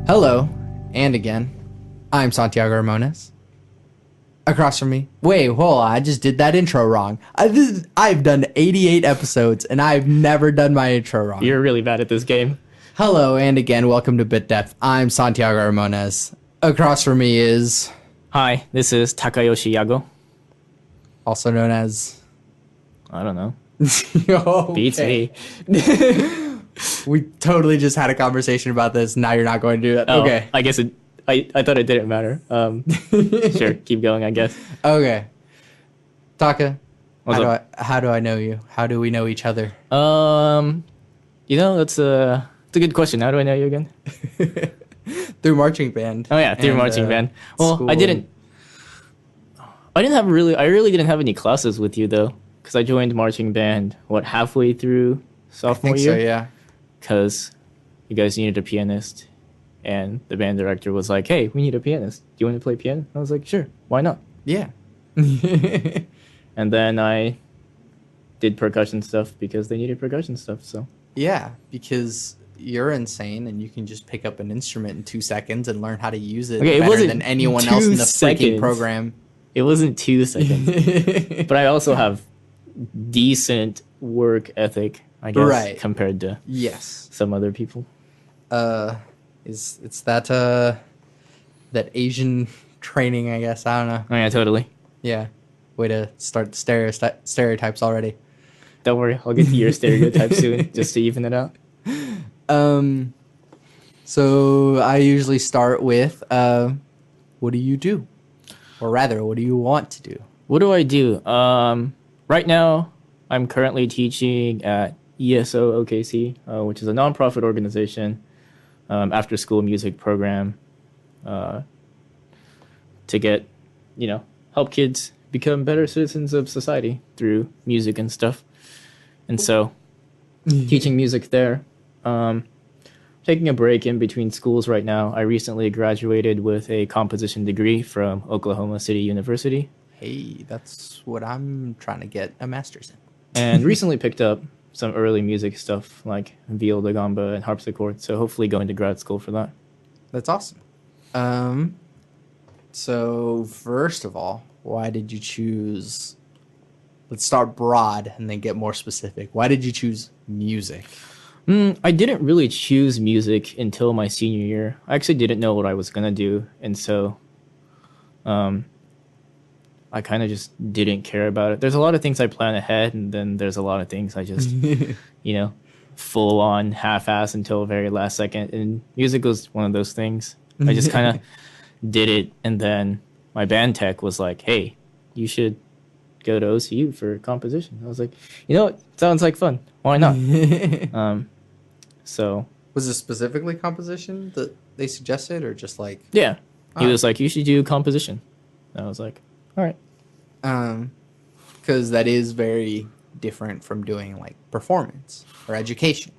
Hello, and again, I'm Santiago Ramones. Across from me, wait, hold on, I just did that intro wrong. I've done 88 episodes, and I've never done my intro wrong. You're really bad at this game. Hello, and again, welcome to Bit Depth. I'm Santiago Ramones. Across from me is... Hi, this is Takayoshi Yago. also known as... I don't know. Okay. Beats me. We totally just had a conversation about this. Now you're not going to do that. Oh, Okay. I guess I thought it didn't matter. Sure, keep going, I guess. Okay. Taka, What's up? how do I know you? How do we know each other? That's a good question. How do I know you again? Through marching band. Oh yeah, through And, marching band. Well, school. I really didn't have any classes with you though, because I joined marching band halfway through I sophomore think year. so, yeah. Because you guys needed a pianist, and the band director was like, "Hey, we need a pianist. Do you want to play piano?" I was like, "Sure, why not?" Yeah. And then I did percussion stuff because they needed percussion stuff. So Yeah, because you're insane and you can just pick up an instrument in 2 seconds and learn how to use it Okay, it better wasn't than anyone 2 else in the freaking seconds. program. it wasn't 2 seconds, but I also have decent work ethic, I guess, Right. compared to Yes. some other people. It's that Asian training, I guess. I don't know. Oh yeah, totally. Yeah. Way to start stereotypes already. Don't worry, I'll get to your stereotype soon, just to even it out. So I usually start with, what do you do? Or rather, what do you want to do? What do I do? Right now, I'm currently teaching at ESO OKC, which is a nonprofit organization, after school music program, to get, help kids become better citizens of society through music and stuff. And so, teaching music there. Taking a break in between schools right now. I recently graduated with a composition degree from Oklahoma City University. Hey, that's what I'm trying to get a master's in. And recently picked up some early music stuff like viola da gamba and harpsichord. So hopefully going to grad school for that. That's awesome. So first of all, why did you choose... Let's start broad and then get more specific. Why did you choose music? I didn't really choose music until my senior year. I actually didn't know what I was going to do. And so I kind of just didn't care about it. There's a lot of things I plan ahead, and then there's a lot of things I just, full on half-ass until the very last second. And music was one of those things. I just kind of did it. And then my band tech was like, hey, you should go to OCU for composition. I was like, it sounds like fun. Why not? So Was it specifically composition that they suggested, or just like... yeah, he Oh. was like, you should do composition. And I was like, all right. Because that is very different from doing like performance or education.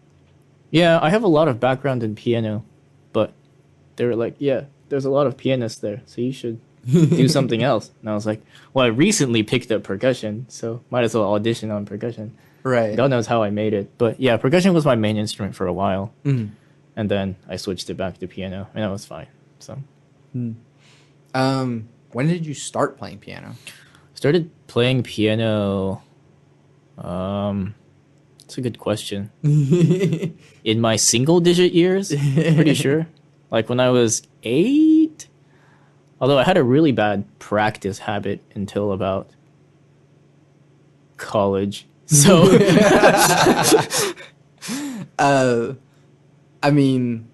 Yeah, I have a lot of background in piano, but they were like, yeah, there's a lot of pianists there, so you should do something else. And I was like, well, I recently picked up percussion, so might as well audition on percussion. Right. God knows how I made it. But yeah, percussion was my main instrument for a while. Mhm. And then I switched it back to piano, and that was fine. So When did you start playing piano? started playing piano. It's a good question. In my single digit years, pretty sure. Like when I was 8. Although I had a really bad practice habit until about college. So I mean,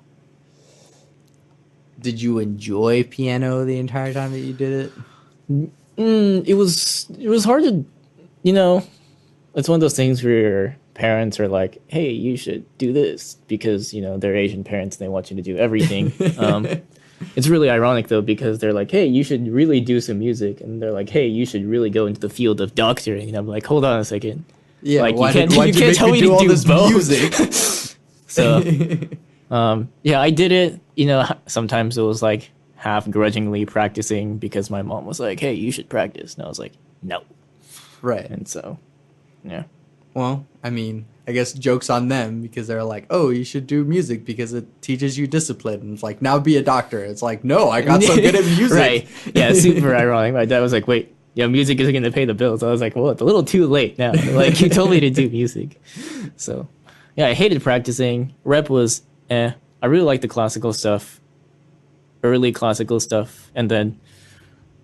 did you enjoy piano the entire time that you did it? it was hard to, it's one of those things where your parents are like, hey, you should do this because, they're Asian parents and they want you to do everything. It's really ironic though, because they're like, hey, you should really do some music. And they're like, hey, you should really go into the field of doctoring. And I'm like, hold on a second. Yeah, Like, why'd you can't make tell me do to all do this both. music? So, yeah, I did it. Sometimes it was like half grudgingly practicing because my mom was like, hey, you should practice. And I was like, no. Right. And so, yeah. Well, I mean, I guess jokes on them because they're like, oh, you should do music because it teaches you discipline. And it's like, now be a doctor. It's like, no, I got so good at music. Right. Yeah, super ironic. My dad was like, wait, yeah, music isn't going to pay the bills. I was like, well, it's a little too late now. Like, you told me to do music. So, yeah, I hated practicing. Rep was I really liked the classical stuff, early classical stuff, and then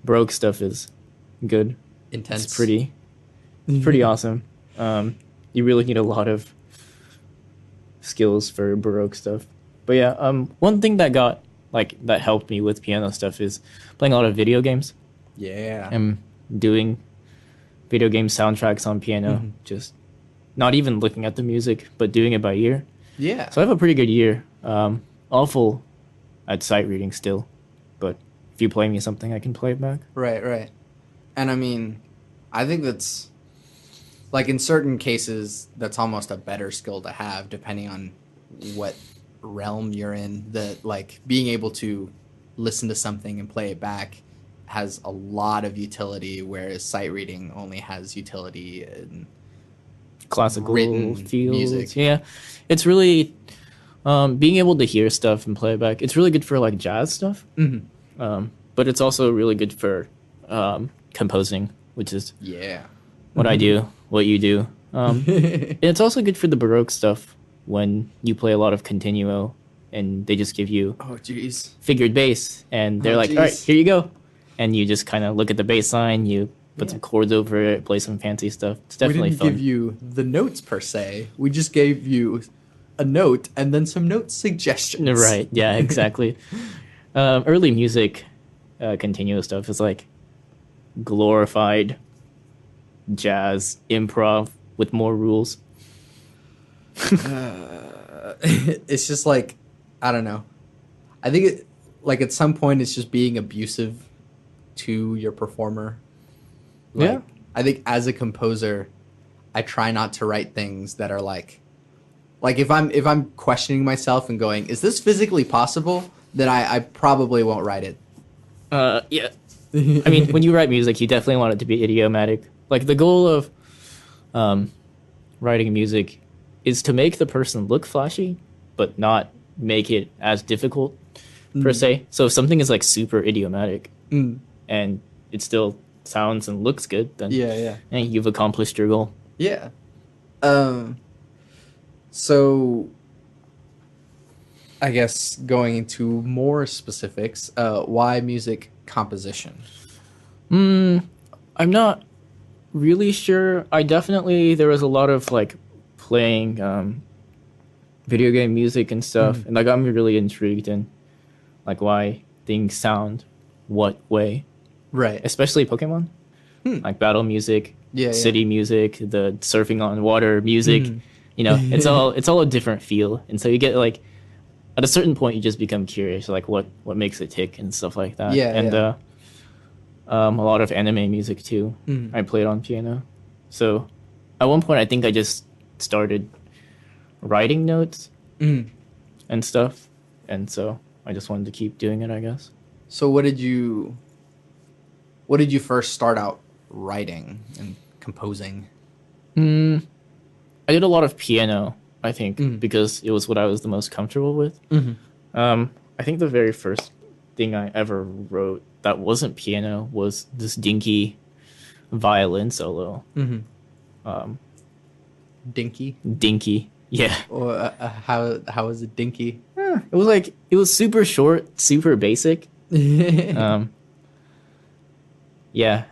Baroque stuff is good. Intense. It's pretty awesome. You really need a lot of skills for Baroque stuff. But yeah, one thing that helped me with piano stuff is playing a lot of video games. Yeah. And doing video game soundtracks on piano, just not even looking at the music, but doing it by ear. Yeah. So I have a pretty good ear. Awful at sight reading still, but if you play me something, I can play it back. Right. And I mean, I think that's, like, in certain cases, that's almost a better skill to have, depending on what realm you're in. That, like, being able to listen to something and play it back has a lot of utility, whereas sight reading only has utility in Classical written fields. music. Yeah, it's really being able to hear stuff and play it back. It's really good for like jazz stuff, but it's also really good for composing, which is what I do, what you do. And it's also good for the Baroque stuff when you play a lot of continuo and they just give you figured bass and they're like, all right, here you go. And you just kind of look at the bass line, you put some chords over it, play some fancy stuff. It's definitely fun. We didn't give you the notes per se. We just gave you a note and then some note suggestions. Right, yeah, exactly. Early music, continuo stuff is like glorified jazz improv with more rules. It's just like, I don't know. I think like at some point it's just being abusive to your performer. Like, I think as a composer, I try not to write things that are like if I'm questioning myself and going, is this physically possible? Then I probably won't write it. Yeah. I mean, when you write music, you definitely want it to be idiomatic. Like the goal of writing music is to make the person look flashy, but not make it as difficult per se. So if something is like super idiomatic and it still sounds and looks good, then you've accomplished your goal. Yeah. So I guess going into more specifics, why music composition? I'm not really sure. There was a lot of like playing video game music and stuff, and that got me really intrigued in like why things sound what way. Right. Especially Pokemon. Like battle music, city music, the surfing on water music. You know, it's all a different feel. And so you get like at a certain point you just become curious, like what makes it tick and stuff like that. A lot of anime music too. I played on piano. So at one point I think I just started writing notes and stuff. And so I just wanted to keep doing it, I guess. So what did you first start out writing and composing? I did a lot of piano, I think, because it was what I was the most comfortable with. I think the very first thing I ever wrote that wasn't piano was this dinky violin solo. Dinky, yeah. Or how was it dinky? It was super short, super basic. Yeah,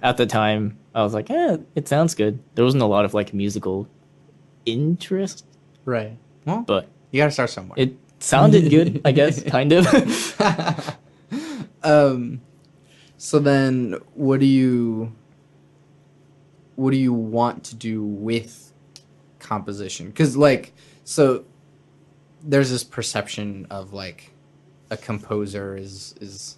at the time I was like, it sounds good. There wasn't a lot of like musical interest. Right. Well, but you gotta start somewhere. It sounded good, I guess, kind of. So then what do you want to do with composition? Because like, so there's this perception of like a composer is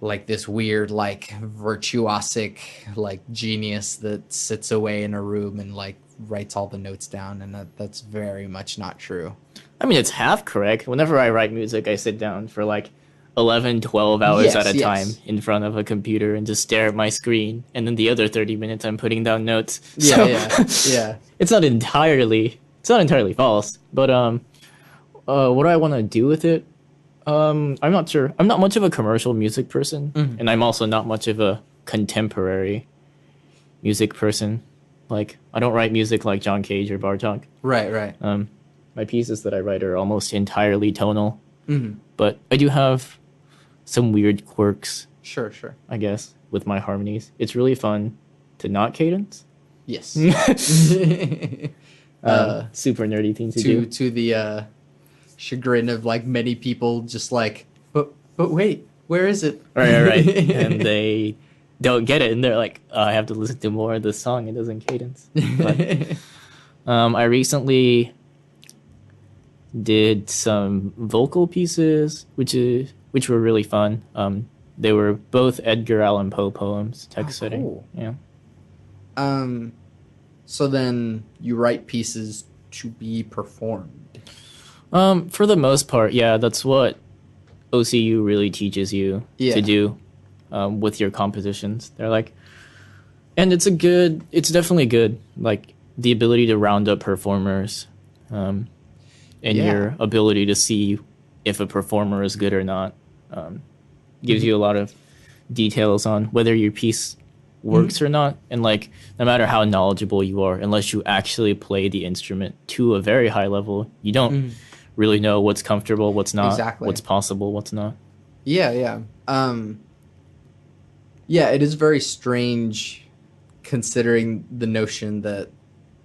like this weird, like virtuosic, like genius that sits away in a room and like writes all the notes down, and that's very much not true. I mean, it's half correct. Whenever I write music, I sit down for like 11, 12 hours at Yes, a yes. time in front of a computer and just stare at my screen, and then the other 30 minutes I'm putting down notes. Yeah, So yeah. it's not entirely false, but what do I want to do with it? I'm not sure. I'm not much of a commercial music person, and I'm also not much of a contemporary music person. Like, I don't write music like John Cage or Bartok. Right. My pieces that I write are almost entirely tonal, but I do have some weird quirks, Sure. I guess, with my harmonies. It's really fun to not cadence. Yes. Super nerdy thing to to do. to the chagrin of like many people, just like, but wait, where is it? Right. And they don't get it, and they're like, oh, I have to listen to more of this song. It doesn't cadence. But, I recently did some vocal pieces, which were really fun. They were both Edgar Allan Poe poems, text setting. Cool. Yeah. So then you write pieces to be performed. For the most part, yeah, that's what OCU really teaches you Yeah. to do with your compositions. They're like, and it's definitely good, like the ability to round up performers, and Yeah. your ability to see if a performer is good or not. Gives you a lot of details on whether your piece works or not, and like no matter how knowledgeable you are, unless you actually play the instrument to a very high level, you don't really know what's comfortable, what's not, Exactly. what's possible, what's not. Yeah. Yeah, it is very strange considering the notion that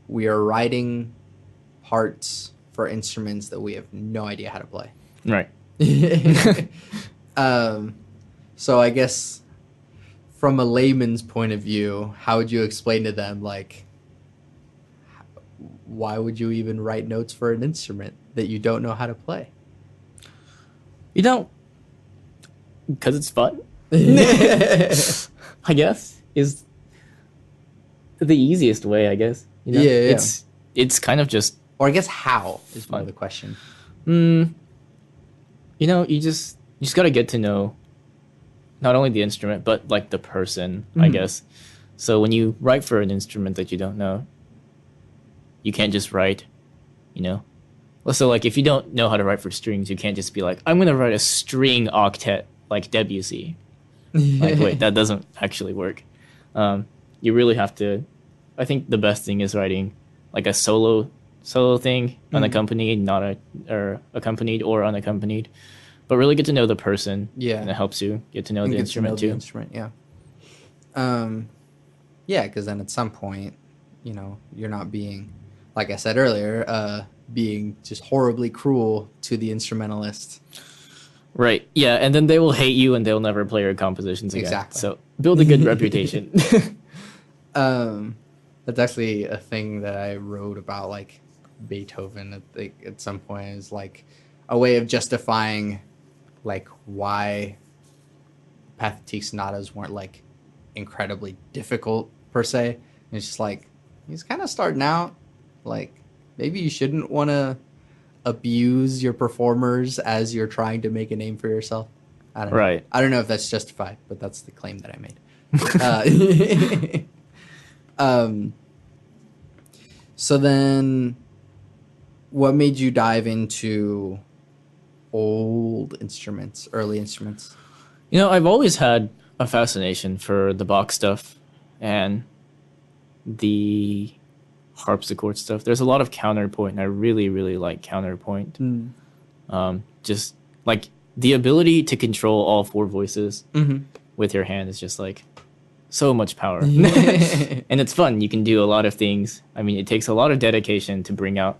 we are writing parts for instruments that we have no idea how to play. Right. So I guess from a layman's point of view, how would you explain to them, like, why would you even write notes for an instrument that you don't know how to play? You don't, because it's fun. I guess is the easiest way. I guess. You know? Yeah. It's kind of just, Or I guess how is more the question. you just got to get to know not only the instrument but like the person, I guess. So when you write for an instrument that you don't know, you can't just write, So like if you don't know how to write for strings, you can't just be like, I'm gonna write a string octet like Debussy. Like, wait, that doesn't actually work. You really have to. I think the best thing is writing like a solo thing, unaccompanied, accompanied or unaccompanied, but really get to know the person. Yeah. And it helps you get to know And the get to instrument know the too. instrument, yeah. Yeah, because then at some point, you're not being, like I said earlier, being just horribly cruel to the instrumentalist. Right. Yeah, and then they will hate you and they'll never play your compositions again. Exactly. So build a good reputation. That's actually a thing that I wrote about, like Beethoven at some point, is like a way of justifying like why pathetique sonatas weren't like incredibly difficult per se. And it's just like, he's kind of starting out, like maybe you shouldn't want to abuse your performers as you're trying to make a name for yourself. I don't know. Right. I don't know if that's justified, but that's the claim that I made. So then what made you dive into old instruments, early instruments? I've always had a fascination for the Bach stuff and the harpsichord stuff. There's a lot of counterpoint, and I really, really like counterpoint. Just like the ability to control all four voices with your hand is just like so much power. And it's fun. You can do a lot of things. I mean, it takes a lot of dedication to bring out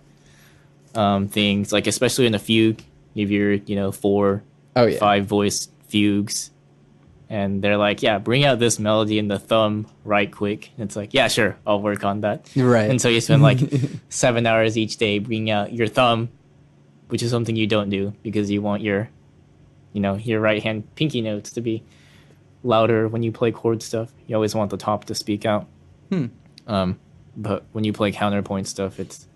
things, like especially in a fugue. You have your, 4, 5 voice fugues, and they're like, yeah, bring out this melody in the thumb right quick. And it's like, yeah, sure, I'll work on that. Right. And so you spend like 7 hours each day bringing out your thumb, which is something you don't do because you want your right hand pinky notes to be louder when you play chord stuff. You always want the top to speak out. But when you play counterpoint stuff, it's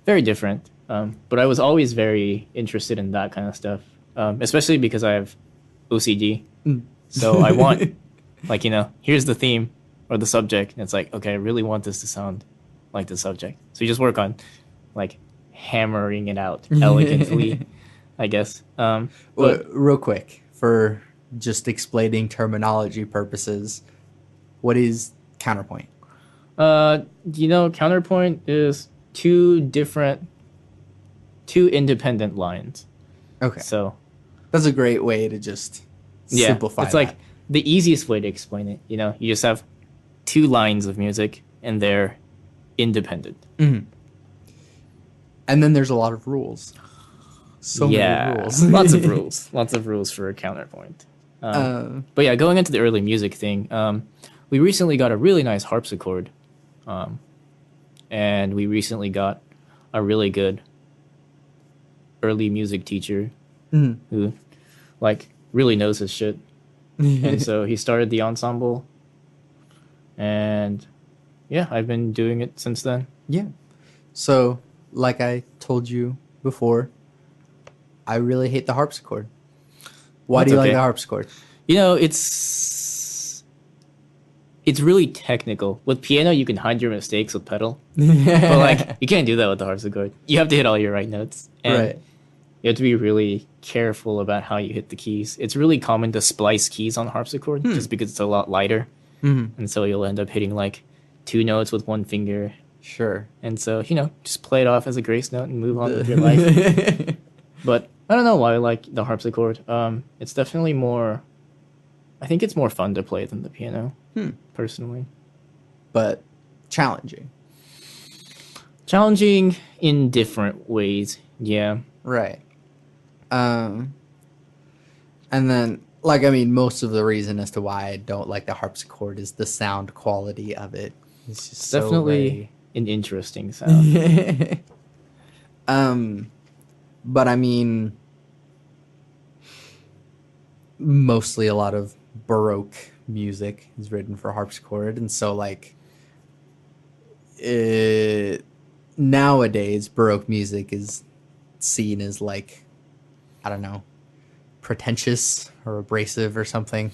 very different. But I was always very interested in that kind of stuff, especially because I have OCD. So I want, like, here's the theme or the subject. And it's like, okay, I really want this to sound like the subject. So you just work on, like, hammering it out elegantly, I guess. But Real quick, for just explaining terminology purposes, what is counterpoint? counterpoint is two independent lines. Okay. So That's a great way to just simplify it's that. like the easiest way to explain it. You just have two lines of music and they're independent. And then there's a lot of rules. So many rules. Lots of rules for a counterpoint. But yeah, going into the early music thing, we recently got a really nice harpsichord, and we recently got a really good early music teacher who, like, really knows his shit. And so he started the ensemble, and yeah, I've been doing it since then. Yeah. So, like I told you before, I really hate the harpsichord. Why That's do you like okay. the harpsichord? It's really technical. With piano, you can hide your mistakes with pedal, but like you can't do that with the harpsichord. You have to hit all your right notes, and Right. you have to be really careful about how you hit the keys. It's really common to splice keys on harpsichord just because it's a lot lighter, and so you'll end up hitting like two notes with one finger. Sure. And so, just play it off as a grace note and move on with your life. But I don't know why I like the harpsichord. It's definitely I think it's more fun to play than the piano, personally. But challenging. Challenging in different ways, yeah. Right. And then, most of the reason as to why I don't like the harpsichord is the sound quality of it. It's just Definitely an interesting sound. But mostly a lot of Baroque music is written for harpsichord, and so nowadays Baroque music is seen as I don't know, pretentious or abrasive or something.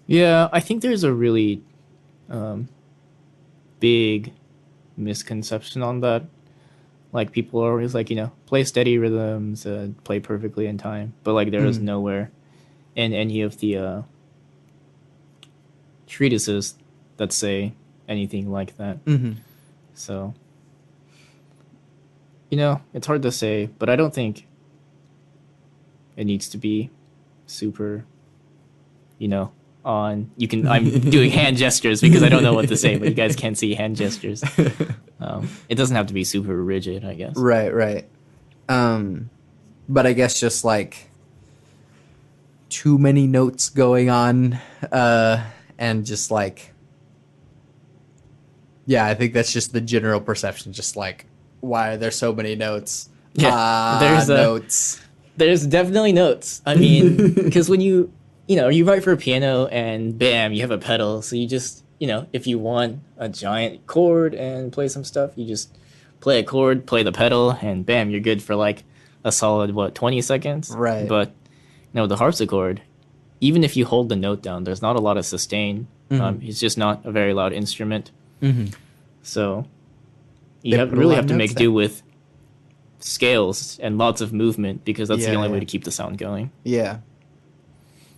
Yeah, I think there's a really big misconception on that. Like, people are always like, play steady rhythms, play perfectly in time. But, like, there is nowhere in any of the treatises that say anything like that. So, it's hard to say, but I don't think it needs to be super, I'm doing hand gestures because I don't know what to say, but you guys can't see hand gestures. It doesn't have to be super rigid, I guess. Right. But I guess just too many notes going on, and just I think that's just the general perception. Just why are there so many notes? Yeah, notes. There's definitely notes. I mean, because when you write for a piano and bam, you have a pedal. So you just, if you want a giant chord and play some stuff, you just play a chord, play the pedal, and bam, you're good for a solid, 20 seconds? Right. But, the harpsichord, even if you hold the note down, there's not a lot of sustain. It's just not a very loud instrument. So you really have to make do with scales and lots of movement because that's the only way to keep the sound going. Yeah.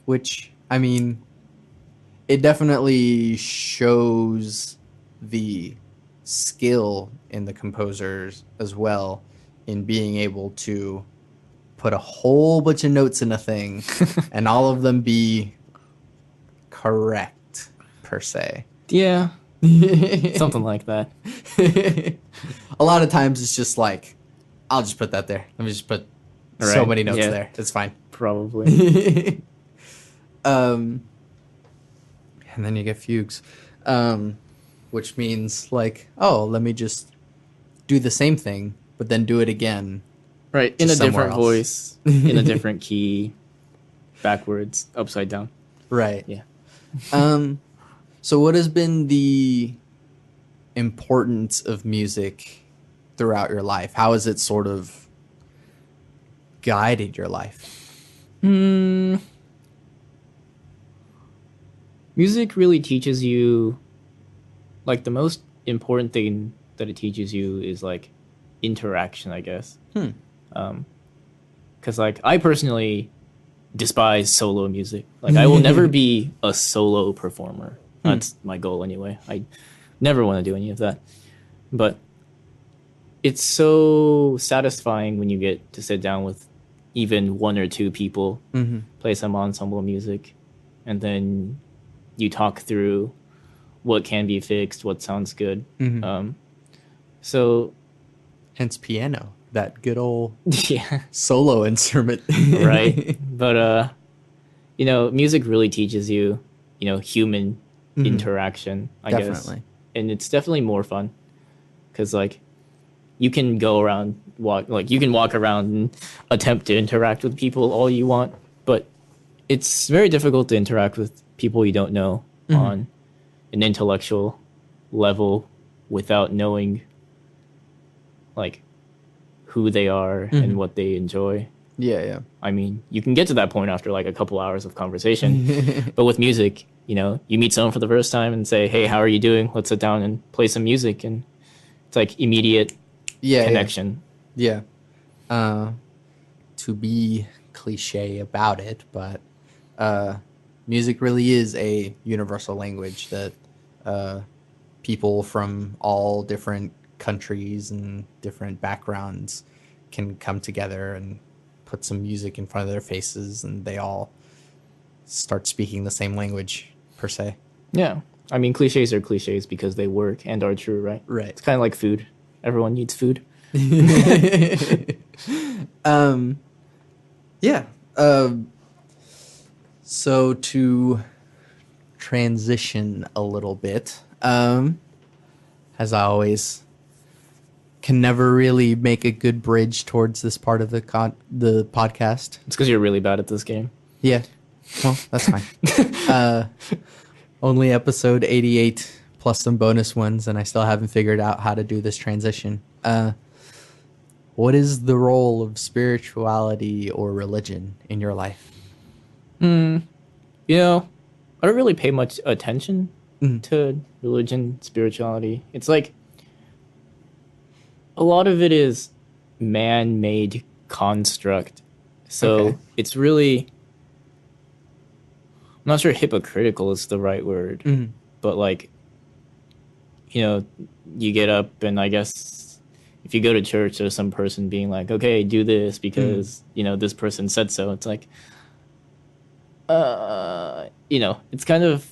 Which, it definitely shows the skill in the composers as well in being able to put a whole bunch of notes in a thing and all of them be correct, per se. Yeah. Something like that. A lot of times it's just I'll just put that there. Let me just put so many notes there. It's fine. Probably. And then you get fugues, which means let me just do the same thing, but then do it again. Right, in a different voice, in a different key, backwards, upside down. Right. Yeah. So what has been the importance of music throughout your life? How has it sort of guided your life? Music really teaches you, like, the most important thing that it teaches you is like interaction, I guess. Hmm. Because like I personally despise solo music. Like I will never be a solo performer. That's my goal anyway. I never want to do any of that. But it's so satisfying when you get to sit down with even one or two people, play some ensemble music, and then you talk through what can be fixed, what sounds good. So Hence piano, that good old yeah, solo instrument. right. But music really teaches you, human interaction, I guess, Definitely. and it's definitely more fun because like you can go around you can walk around and attempt to interact with people all you want, but it's very difficult to interact with people you don't know on an intellectual level without knowing like who they are and what they enjoy. Yeah, I mean, you can get to that point after like a couple hours of conversation, but with music, you meet someone for the first time and say, "Hey, how are you doing? Let's sit down and play some music," and it's like immediate yeah. connection. Yeah. To be cliche about it, but music really is a universal language that people from all different countries and different backgrounds can come together and put some music in front of their faces, and they all start speaking the same language, per se. Yeah, I mean, cliches are cliches because they work and are true, right? Right. It's kind of like food. Everyone needs food. Yeah. So to transition a little bit, as I always can never really make a good bridge towards this part of the podcast. It's because you're really bad at this game. Yeah. Well, that's fine. Only episode 88 plus some bonus ones, and I still haven't figured out how to do this transition. What is the role of spirituality or religion in your life? I don't really pay much attention to religion, spirituality. It's like a lot of it is man-made construct. So Okay. it's really, I'm not sure hypocritical is the right word, but like, you get up and I guess if you go to church, there's some person being like, okay, do this because, this person said so. It's like, it's kind of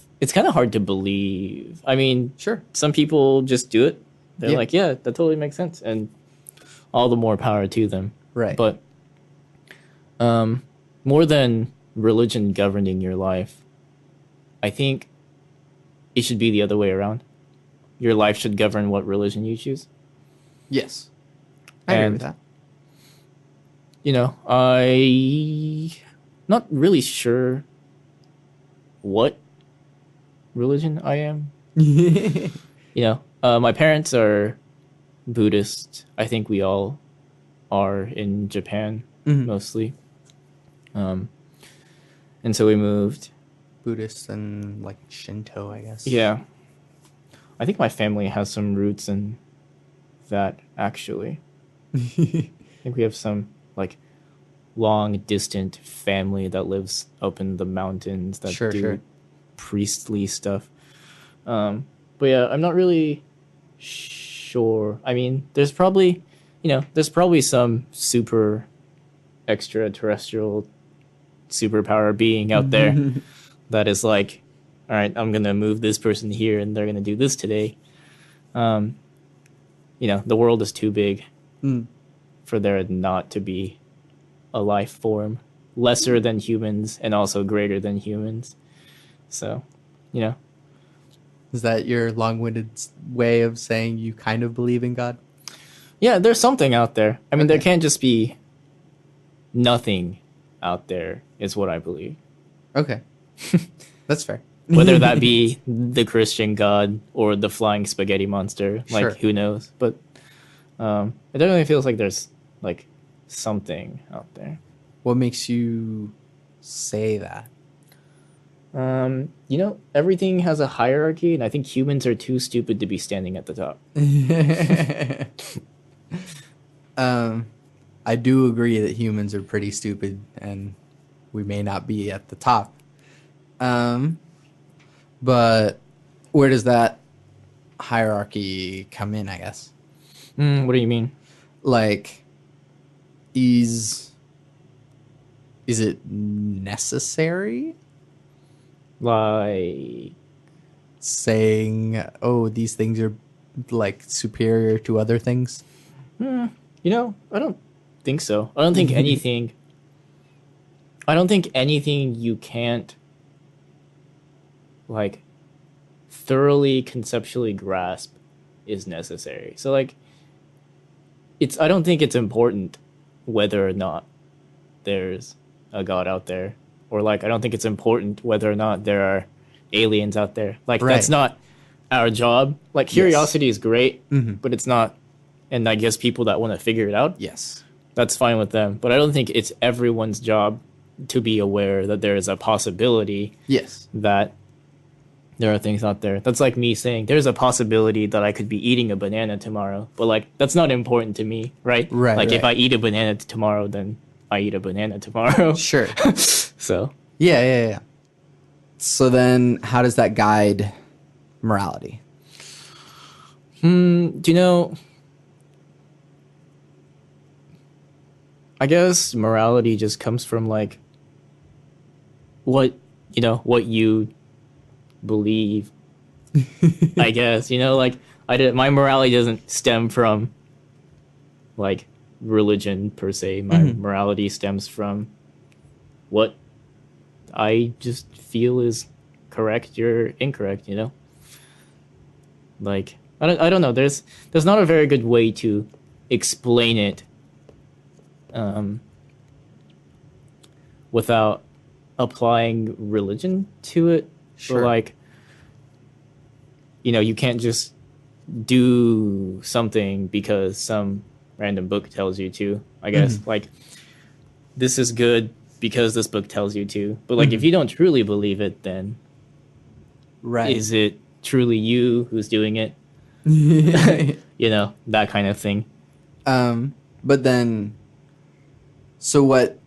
hard to believe. I mean, Sure. some people just do it. They're Yeah. like, yeah, that totally makes sense. And all the more power to them. Right. But more than religion governing your life, I think it should be the other way around. Your life should govern what religion you choose. Yes. I agree And, with that. I not really sure what religion I am. My parents are Buddhist. I think we all are in Japan mostly. And so we moved. Buddhist and like Shinto, I guess. Yeah. I think my family has some roots in that actually. I think we have some like long distant family that lives up in the mountains that do priestly stuff. But yeah, I'm not really sure. I mean, there's probably some super extraterrestrial superpower being out there that is like, all right, I'm gonna move this person here and they're gonna do this today. The world is too big for there not to be a life form lesser than humans and also greater than humans. So, Is that your long-winded way of saying you kind of believe in God? yeah, there's something out there. I mean, there can't just be nothing out there, is what I believe. Okay. That's fair. Whether that be the Christian God or the flying spaghetti monster, like, who knows? But it definitely feels like there's, like, something out there. What makes you say that? Everything has a hierarchy, and I think humans are too stupid to be standing at the top. I do agree that humans are pretty stupid and we may not be at the top. Um, but where does that hierarchy come in, I guess? What do you mean? Like, is it necessary Like, saying, oh, these things are like superior to other things? I don't think so. I don't think anything. I don't think anything you can't like thoroughly conceptually grasp is necessary. So like, I don't think it's important whether or not there's a god out there, or like I don't think it's important whether or not there are aliens out there. Like Right. that's not our job. Like curiosity is great, but it's not. And I guess people that want to figure it out, Yes. that's fine with them. But I don't think it's everyone's job to be aware that there is a possibility Yes. that there are things out there. That's like me saying there's a possibility that I could be eating a banana tomorrow, but like that's not important to me, right? Right, Like if right. I eat a banana tomorrow, then I eat a banana tomorrow. Sure. So Yeah. So then how does that guide morality? do you know? I guess morality just comes from like what what you believe. I guess like my morality doesn't stem from like religion per se. My morality stems from what I just feel is correct or incorrect. Like I don't know. There's not a very good way to explain it without applying religion to it. Sure. Or like you can't just do something because some random book tells you to. I guess like this is good because this book tells you to. But like if you don't truly believe it, then Right. is it truly you who's doing it? That kind of thing. But then, so what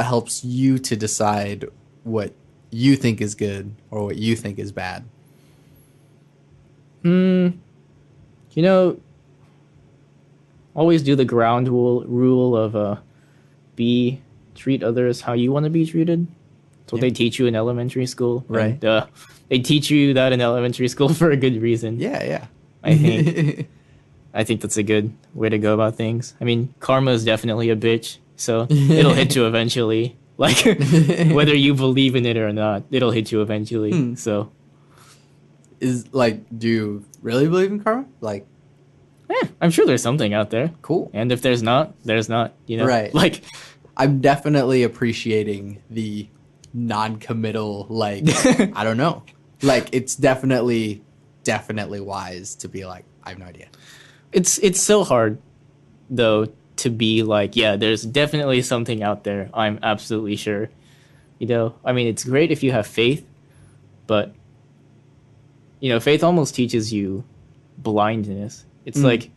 helps you to decide what you think is good or what you think is bad? Always do the ground rule of treat others how you want to be treated. That's what they teach you in elementary school. Right. And, they teach you that in elementary school for a good reason. Yeah. I think I think that's a good way to go about things. I mean, karma is definitely a bitch, so it'll hit you eventually. Like whether you believe in it or not, it'll hit you eventually. So Is like, do you really believe in karma? Like, I'm sure there's something out there. cool. And if there's not, there's not. Right. Like I'm definitely appreciating the non-committal, like, I don't know. Like, it's definitely wise to be like, I have no idea. it's so hard though to be like, yeah, there's definitely something out there. I'm absolutely sure. I mean, it's great if you have faith, but faith almost teaches you blindness. It's like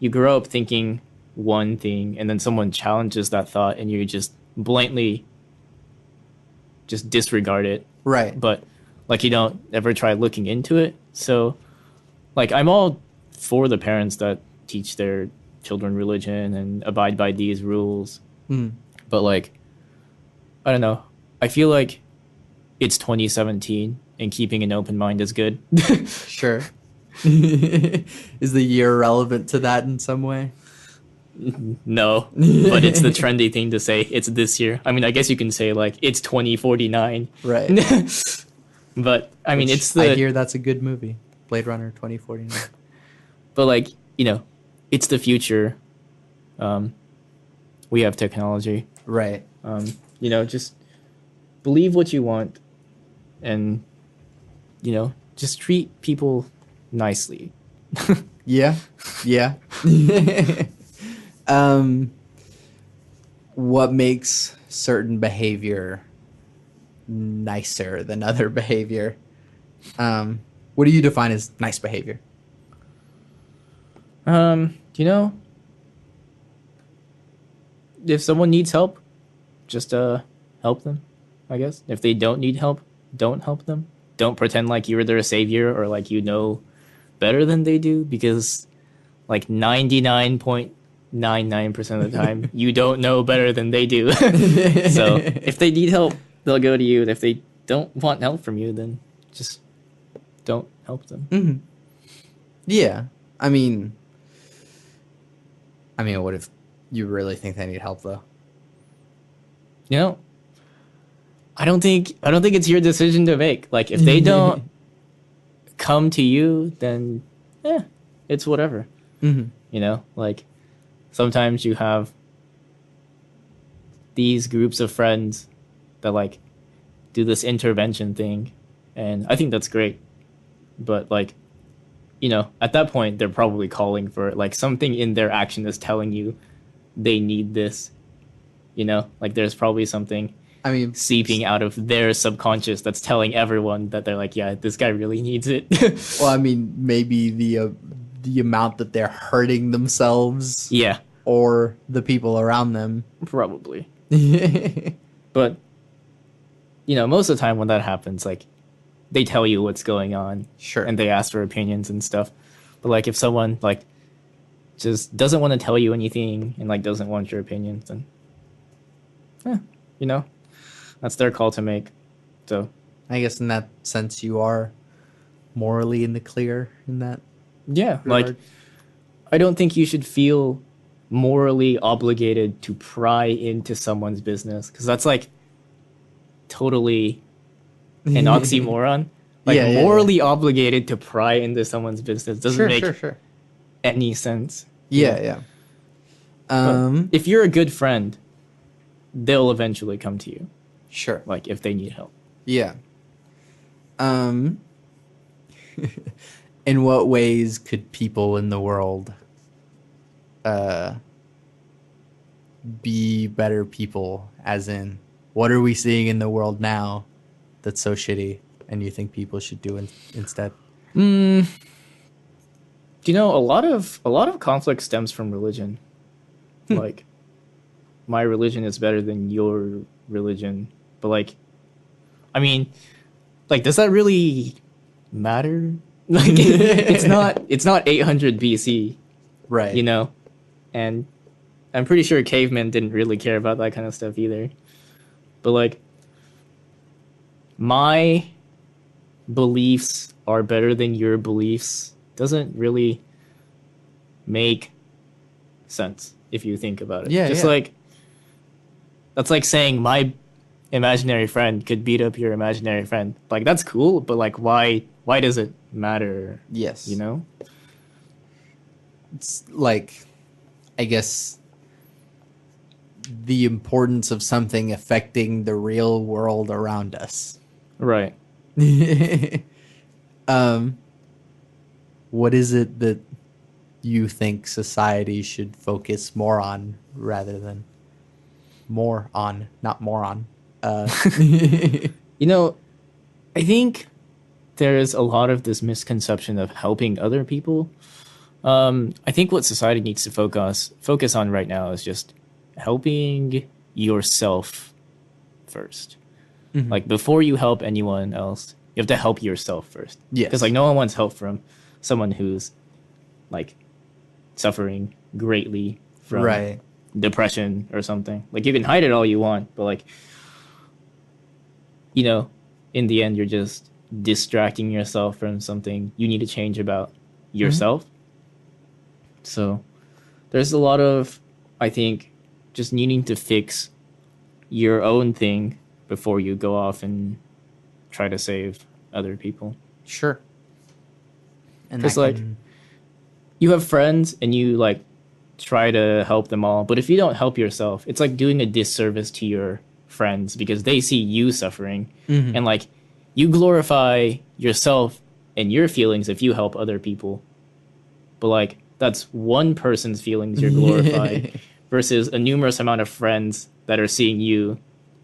you grow up thinking one thing and then someone challenges that thought and you just blatantly just disregard it. Right. But like you don't ever try looking into it. So like I'm all for the parents that teach their children religion and abide by these rules. But like I don't know. I feel like it's 2017 and keeping an open mind is good. Sure. Is the year relevant to that in some way? No, but it's the trendy thing to say. It's this year. I mean, I guess you can say like it's 2049. Right. But I mean, Which it's I hear that's a good movie. Blade Runner 2049. but like, it's the future. We have technology. Right. Just believe what you want and just treat people nicely. Yeah. What makes certain behavior nicer than other behavior. What do you define as nice behavior? You know, if someone needs help, just help them, I guess. If they don't need help, don't help them. Don't pretend like you're their savior or like you know better than they do, because like 99.99% of the time you don't know better than they do. So if they need help, they'll go to you, and if they don't want help from you, then just don't help them. Yeah. I mean, what if you really think they need help though? You know, I don't think it's your decision to make. Like if they don't come to you, then it's whatever. You know, like sometimes you have these groups of friends that like do this intervention thing, and I think that's great. But like, you know, at that point they're probably calling for it. Like something in their action is telling you they need this. You know, like there's probably something seeping out of their subconscious that's telling everyone that they're like, yeah, this guy really needs it. well, I mean, maybe the amount that they're hurting themselves, Yeah, or the people around them, probably. But you know, most of the time when that happens, like they tell you what's going on, Sure. and they ask for opinions and stuff. But like if someone like just doesn't want to tell you anything and like doesn't want your opinions, then you know, that's their call to make. So I guess in that sense, you are morally in the clear in that. yeah, regard. like I don't think you should feel morally obligated to pry into someone's business, because that's like totally an oxymoron. Like Yeah. morally obligated to pry into someone's business doesn't make Sure. any sense. Yeah. But if you're a good friend, they'll eventually come to you, Sure. like if they need help. Yeah. In what ways could people in the world be better people? As in, what are we seeing in the world now that's so shitty and you think people should do instead? You know, a lot of conflict stems from religion. Like my religion is better than your religion, but like I mean, like does that really matter? Like it's not 800 BC, Right. you know? And I'm pretty sure cavemen didn't really care about that kind of stuff either. But like my beliefs are better than your beliefs doesn't really make sense if you think about it. Yeah, Just yeah. like that's like saying my imaginary friend could beat up your imaginary friend. Like that's cool, but like why does it matter? Yes. You know? It's like, I guess, the importance of something affecting the real world around us. Right. What is it that you think society should focus more on rather than more on, not more on? You know, I think there's a lot of this misconception of helping other people. I think what society needs to focus on right now is just helping yourself first. Like before you help anyone else, you have to help yourself first. Yes. Because like no one wants help from someone who's like suffering greatly from Right. depression or something. Like you can hide it all you want, but like, you know, in the end, you're just distracting yourself from something you need to change about yourself. So there's a lot of, I think, just needing to fix your own thing before you go off and try to save other people. Sure. And Because that like can- you have friends and you like try to help them all, but if you don't help yourself, it's like doing a disservice to your friends because they see you suffering and like you glorify yourself and your feelings if you help other people, but like that's one person's feelings you're glorifying versus a numerous amount of friends that are seeing you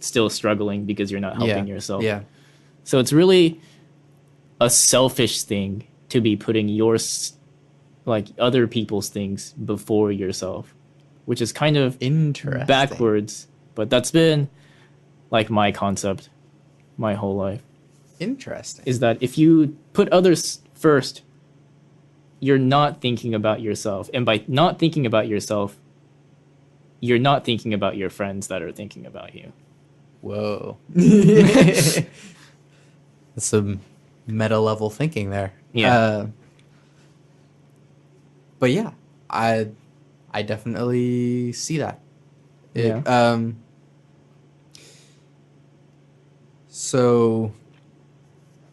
still struggling because you're not helping yourself. Yeah. So it's really a selfish thing to be putting like other people's things before yourself, which is kind of Interesting. backwards, but that's been like my concept my whole life. Interesting. Is that if you put others first, you're not thinking about yourself. And by not thinking about yourself, you're not thinking about your friends that are thinking about you. Whoa. That's some meta level thinking there. Yeah. But yeah, I definitely see that. So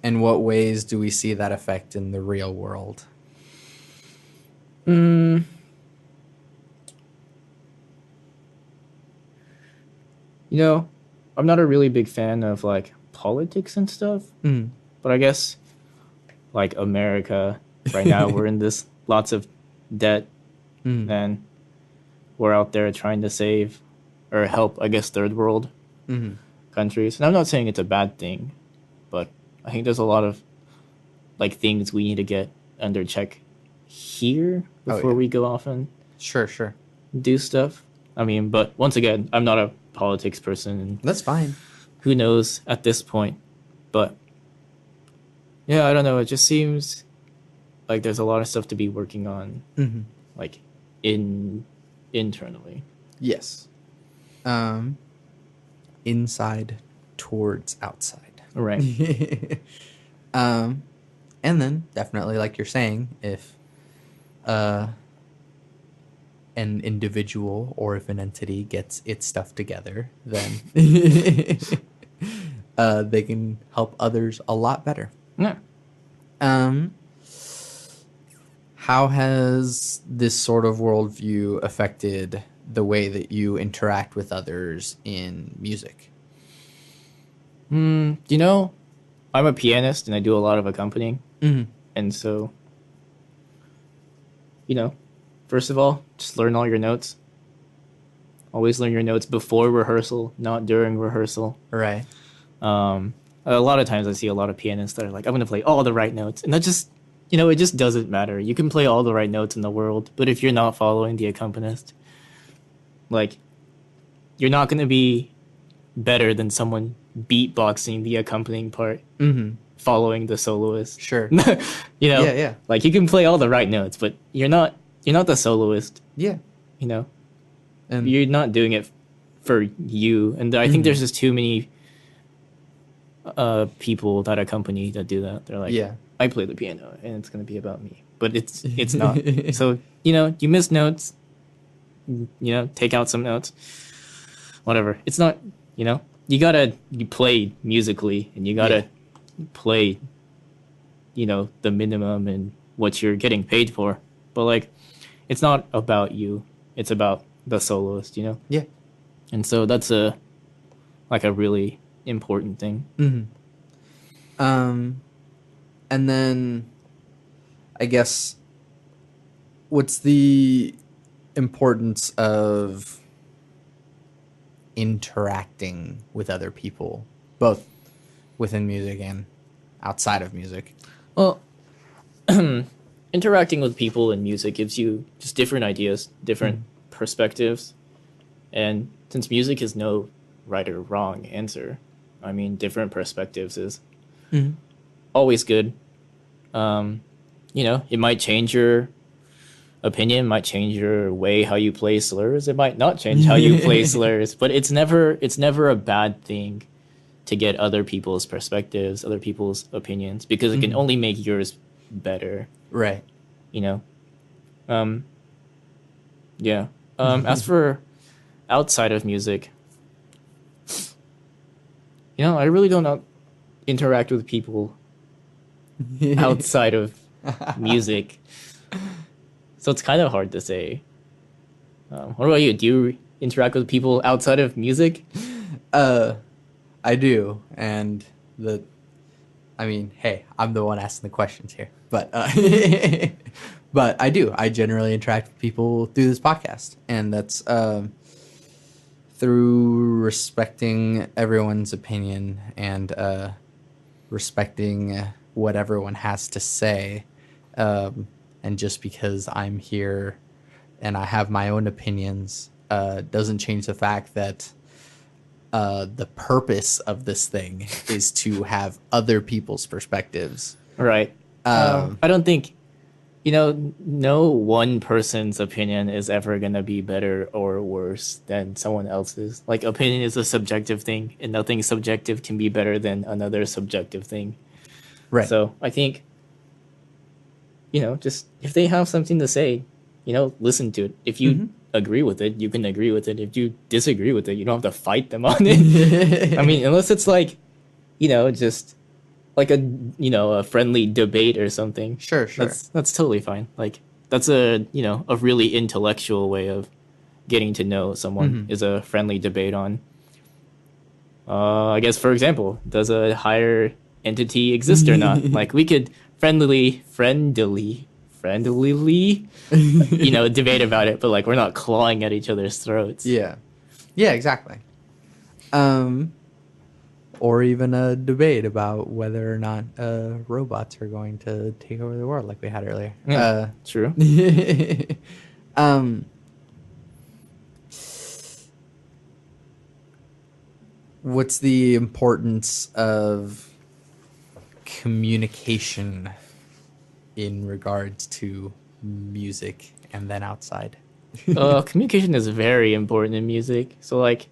in what ways do we see that effect in the real world? You know, I'm not a really big fan of like politics and stuff, but I guess like America right now, we're in this lots of debt, and we're out there trying to save or help, I guess, third world countries. And I'm not saying it's a bad thing, but I think there's a lot of like things we need to get under check here before we go off and Sure. do stuff. I mean, but once again, I'm not a politics person, and That's fine. who knows at this point. But yeah, I don't know. It just seems like there's a lot of stuff to be working on, like internally. Yes. Inside towards outside. Right. And then definitely, like you're saying, if an individual or if an entity gets its stuff together, then they can help others a lot better. Yeah. How has this sort of worldview affected the way that you interact with others in music? You know, I'm a pianist and I do a lot of accompanying. And so, you know, first of all, just learn all your notes. Always learn your notes before rehearsal, not during rehearsal. Right. A lot of times I see a lot of pianists that are like, I'm going to play all the right notes. And that just, you know, it just doesn't matter. You can play all the right notes in the world, but if you're not following the accompanist, like, you're not going to be better than someone beatboxing the accompanying part, following the soloist. Sure. You know? Yeah. Like, you can play all the right notes, but you're not the soloist. Yeah. You know? And You're not doing it for you. And I think there's just too many people that accompany that do that. They're like, I play the piano and it's going to be about me. But it's not. So, you know, you miss notes. You know, take out some notes. Whatever. It's not, you know, you play musically and you gotta play, you know, the minimum and what you're getting paid for. But like, it's not about you. It's about the soloist, you know? Yeah. And so that's a really important thing. And then I guess what's the importance of interacting with other people, both within music and outside of music? Well, interacting with people in music gives you just different ideas, different perspectives. And since music is no right or wrong answer, I mean, different perspectives is always good. You know, it might change your opinion, might change your way how you play slurs. It might not change how you play slurs, but it's never a bad thing to get other people's perspectives, other people's opinions, because it can only make yours better. Right. You know? Yeah. As for outside of music, you know, I really don't interact with people outside of music. So it's kind of hard to say. What about you? Do you interact with people outside of music? I do, and I mean, hey, I'm the one asking the questions here, but but I do. I generally interact with people through this podcast, and that's through respecting everyone's opinion and respecting what everyone has to say. And just because I'm here and I have my own opinions doesn't change the fact that the purpose of this thing is to have other people's perspectives. Right. I don't think, no one person's opinion is ever going to be better or worse than someone else's. Like, opinion is a subjective thing, and nothing subjective can be better than another subjective thing. Right. So I think, just if they have something to say, listen to it. If you agree with it, you can agree with it. If you disagree with it, you don't have to fight them on it. I mean, unless it's like, just like a friendly debate or something. Sure. That's totally fine. Like, that's a really intellectual way of getting to know someone is a friendly debate on. I guess, for example, does a higher entity exist or not? Like, we could friendly, debate about it, but like, we're not clawing at each other's throats. Yeah, exactly. Or even a debate about whether or not robots are going to take over the world, like we had earlier. Yeah, true. What's the importance of communication in regards to music and then outside? Communication is very important in music. So, like,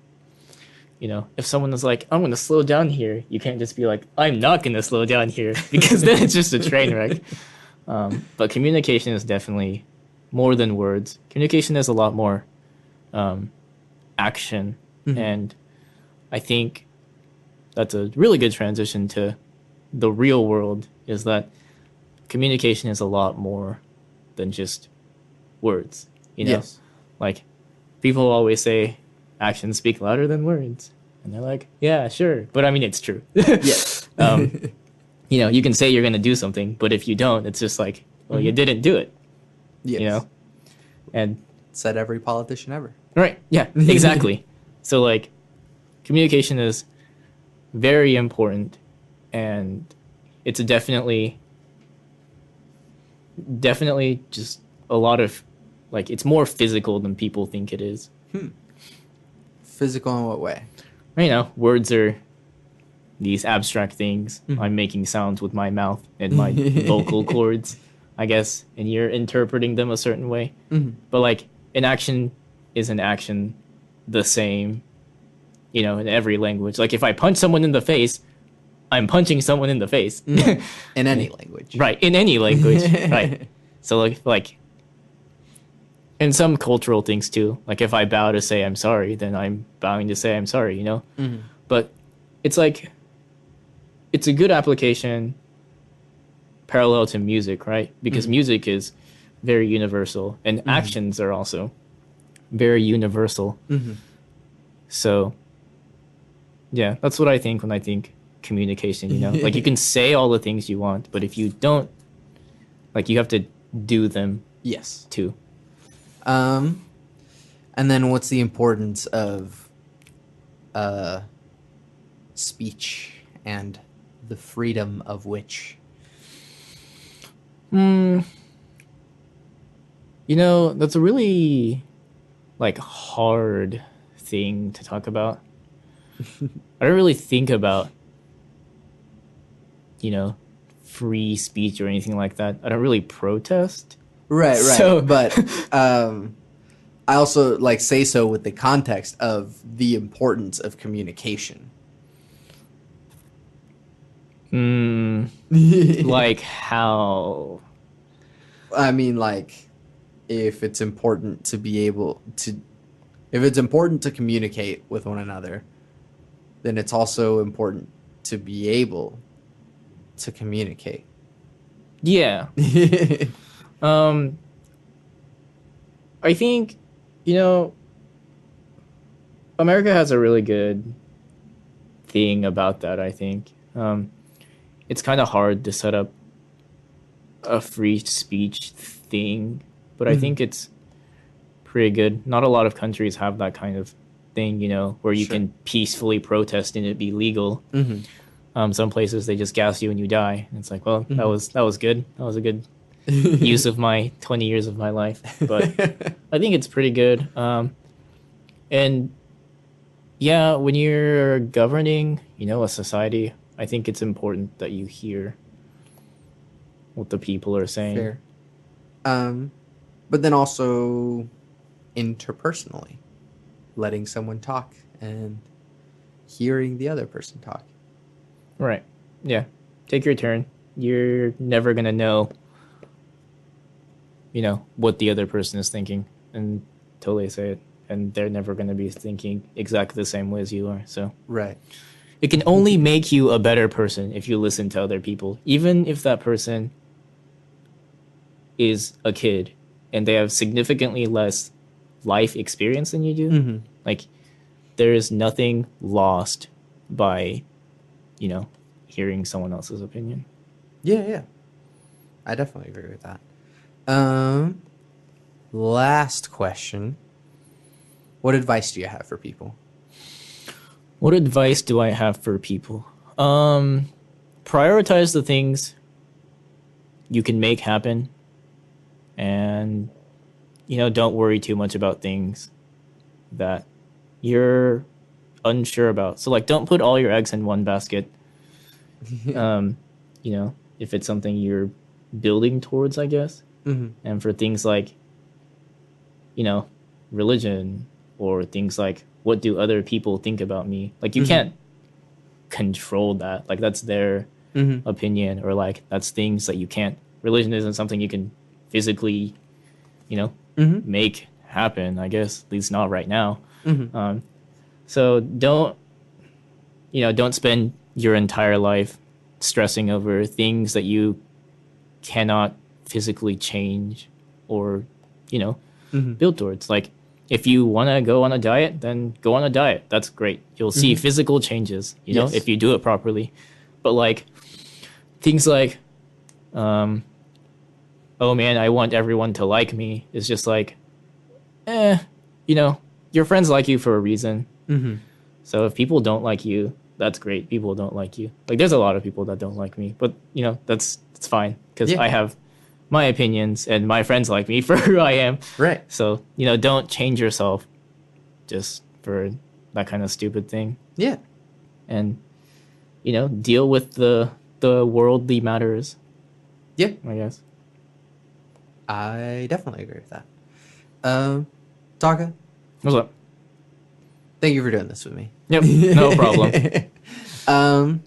if someone is like, I'm going to slow down here, you can't just be like, I'm not going to slow down here, because then it's just a train wreck. But communication is definitely more than words. Communication is a lot more action. And I think that's a really good transition to the real world, is that communication is a lot more than just words. Yes. Like, people always say actions speak louder than words, and they're like, yeah, sure, but I mean, it's true. Yes. You can say you're going to do something, but if you don't, it's just like, well, you didn't do it. Yes. And said every politician ever. right, yeah, exactly. So, like, communication is very important, and it's definitely just a lot of, like, it's more physical than people think it is. Physical in what way? Words are these abstract things. I'm making sounds with my mouth and my vocal cords, I guess, and you're interpreting them a certain way. But, like, an action is an action the same, in every language. Like, if I punch someone in the face, I'm punching someone in the face. In any language. Right, in any language. Right. So, like, and some cultural things too. Like, if I bow to say I'm sorry, then I'm bowing to say I'm sorry, But it's like, it's a good application parallel to music, right? Because music is very universal, and actions are also very universal. So, yeah, that's what I think when I think communication, Like, you can say all the things you want, but if you don't, like, you have to do them. Yes. Too. And then what's the importance of speech and the freedom of which? That's a really, like, hard thing to talk about. I don't really think about, free speech or anything like that. I don't really protest. Right. So, but I also, like, say so with the context of the importance of communication. Like, how? I mean, like, if it's important to be able to, if it's important to communicate with one another, then it's also important to be able to communicate. Yeah. I think, America has a really good thing about that, I think. It's kind of hard to set up a free speech thing, but I think it's pretty good. Not a lot of countries have that kind of thing, where you can peacefully protest and it be legal. Some places they just gas you and you die. And it's like, well, that was good. That was a good use of my 20 years of my life. But I think it's pretty good. And yeah, when you're governing, a society, I think it's important that you hear what the people are saying. Fair. But then also interpersonally, letting someone talk and hearing the other person talk. Right. Yeah. Take your turn. You're never going to know, what the other person is thinking until they say it. And they're never going to be thinking exactly the same way as you are. So Right. it can only make you a better person if you listen to other people, even if that person is a kid and they have significantly less life experience than you do. Like, there is nothing lost by, hearing someone else's opinion. Yeah. I definitely agree with that. Last question. What advice do you have for people? What advice do I have for people? Prioritize the things you can make happen, and don't worry too much about things that you're unsure about. So, like, don't put all your eggs in one basket. If it's something you're building towards, I guess. And for things like religion, or things like, what do other people think about me? Like, you can't control that. Like, that's their opinion, or like, that's things that you can't. Religion isn't something you can physically, make happen, I guess, at least not right now. So don't spend your entire life stressing over things that you cannot physically change or, build towards. Like, if you want to go on a diet, then go on a diet. That's great. You'll see physical changes, Yes. if you do it properly. But like, things like, oh man, I want everyone to like me, is just like, your friends like you for a reason. So if people don't like you, that's great. People don't like you. Like, there's a lot of people that don't like me, but it's fine, because I have my opinions and my friends like me for who I am. Right. So, don't change yourself just for that kind of stupid thing. Yeah. And, deal with the worldly matters. Yeah. I guess. I definitely agree with that. Taka, What's up? thank you for doing this with me. Yep. No problem.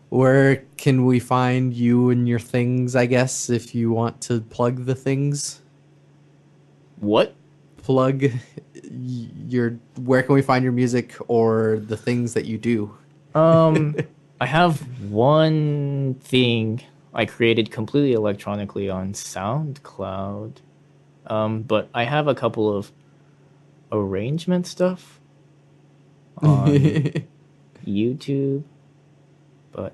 Where can we find you and your things, I guess, if you want to plug the things? What? Plug where can we find your music or the things that you do? I have one thing I created completely electronically on SoundCloud. But I have a couple of arrangement stuff on YouTube. But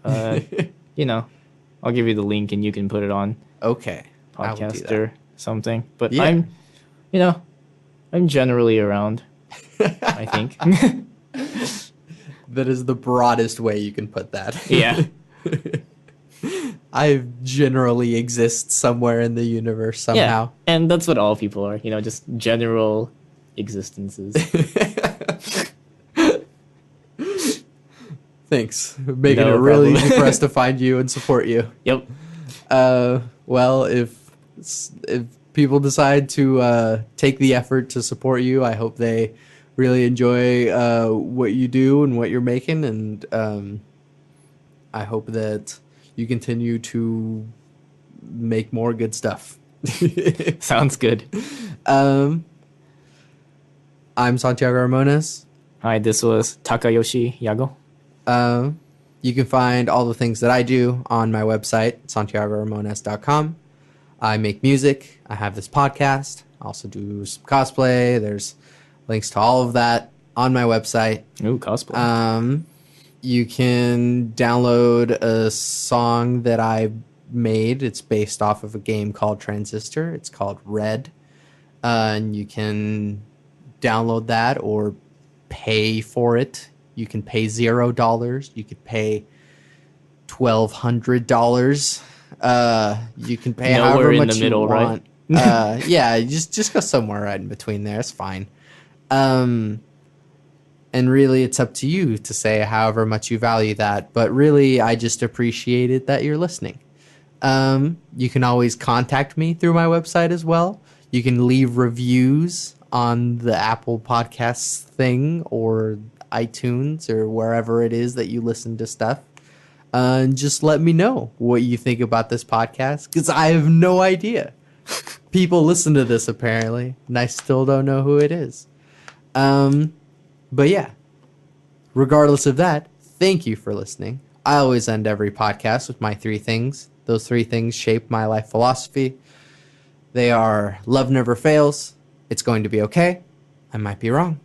I'll give you the link and you can put it on Okay. podcast or something. But Yeah. I'm generally around, I think. That is the broadest way you can put that. Yeah. I generally exist somewhere in the universe somehow. Yeah. And that's what all people are, just general existences. Thanks. Making No it really problem. easy for us to find you and support you. Yep. Well, if people decide to take the effort to support you, I hope they really enjoy what you do and what you're making, and I hope that you continue to make more good stuff. Sounds good. I'm Santiago Ramones. Hi, this was Takayoshi Yago. You can find all the things that I do on my website, santiagoramones.com. I make music. I have this podcast. I also do some cosplay. There's links to all of that on my website. Ooh, cosplay. You can download a song that I made. It's based off of a game called Transistor. It's called Red. And you can download that or pay for it. You can pay $0. You could pay $1,200. You can pay Nowhere however in much the you middle, right? want. Yeah, just go somewhere right in between there. It's fine. And really, it's up to you to say however much you value that. But really, I just appreciate it that you're listening. You can always contact me through my website as well. You can leave reviews on the Apple Podcasts thing or iTunes or wherever it is that you listen to stuff. And just let me know what you think about this podcast, because I have no idea. People listen to this apparently, and I still don't know who it is. But yeah, regardless of that, thank you for listening. I always end every podcast with my 3 things. Those 3 things shape my life philosophy. They are: love never fails, it's going to be okay, I might be wrong.